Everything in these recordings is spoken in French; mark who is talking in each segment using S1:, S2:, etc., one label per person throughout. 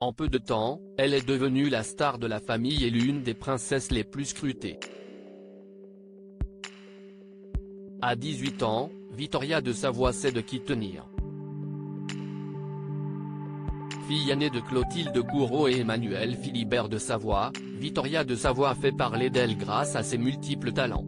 S1: En peu de temps, elle est devenue la star de la famille et l'une des princesses les plus scrutées. À 18 ans, Victoria de Savoie sait de qui tenir. Fille aînée de Clotilde Courreau et Emmanuel Philibert de Savoie, Victoria de Savoie fait parler d'elle grâce à ses multiples talents.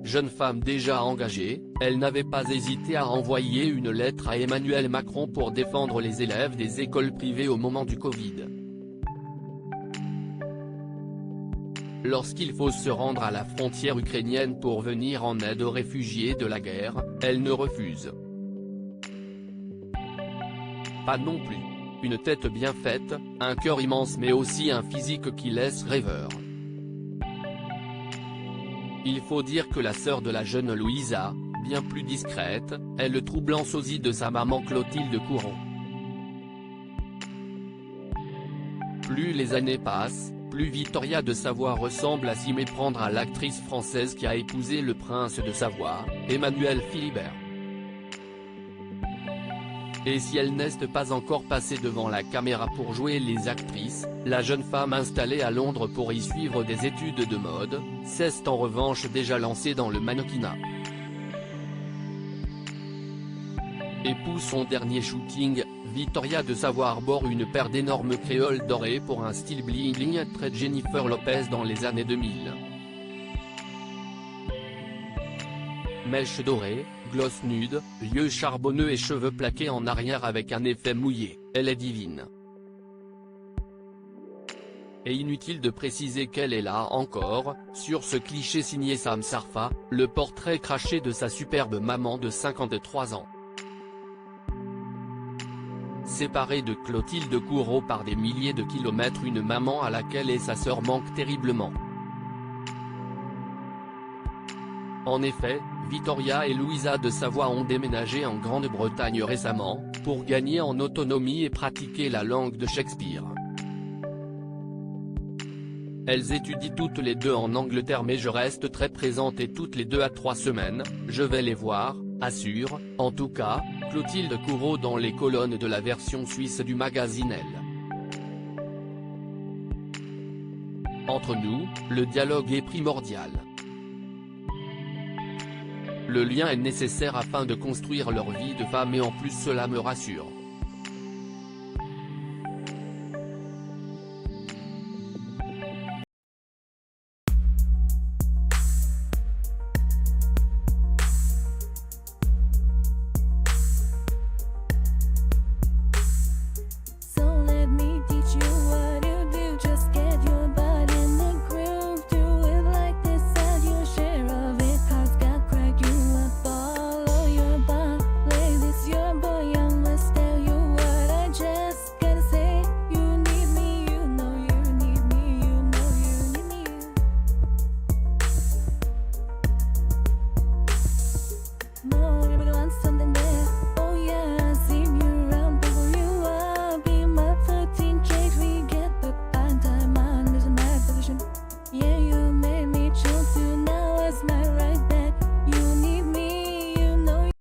S1: Jeune femme déjà engagée, elle n'avait pas hésité à envoyer une lettre à Emmanuel Macron pour défendre les élèves des écoles privées au moment du Covid. Lorsqu'il faut se rendre à la frontière ukrainienne pour venir en aide aux réfugiés de la guerre, elle ne refuse pas non plus. Une tête bien faite, un cœur immense mais aussi un physique qui laisse rêveur. Il faut dire que la sœur de la jeune Louisa, bien plus discrète, est le troublant sosie de sa maman Clotilde Courreau. Plus les années passent, plus Victoria de Savoie ressemble à s'y méprendre à l'actrice française qui a épousé le prince de Savoie, Emmanuel Philibert. Et si elle n'est pas encore passée devant la caméra pour jouer les actrices, la jeune femme installée à Londres pour y suivre des études de mode, s'est en revanche déjà lancée dans le mannequinat. Et pour son dernier shooting, Victoria de Savoie arbore une paire d'énormes créoles dorées pour un style bling-bling très Jennifer Lopez dans les années 2000. Mèches dorées, gloss nude, yeux charbonneux et cheveux plaqués en arrière avec un effet mouillé, elle est divine. Et inutile de préciser qu'elle est là encore, sur ce cliché signé Sam Sarfa, le portrait craché de sa superbe maman de 53 ans. Séparée de Clotilde Courreau par des milliers de kilomètres, une maman à laquelle et sa sœur manquent terriblement. En effet, Victoria et Louisa de Savoie ont déménagé en Grande-Bretagne récemment, pour gagner en autonomie et pratiquer la langue de Shakespeare. Elles étudient toutes les deux en Angleterre mais je reste très présente et toutes les 2 à 3 semaines, je vais les voir, assure, en tout cas, Clotilde Courreau dans les colonnes de la version suisse du magazine Elle. Entre nous, le dialogue est primordial. Le lien est nécessaire afin de construire leur vie de femme et en plus cela me rassure.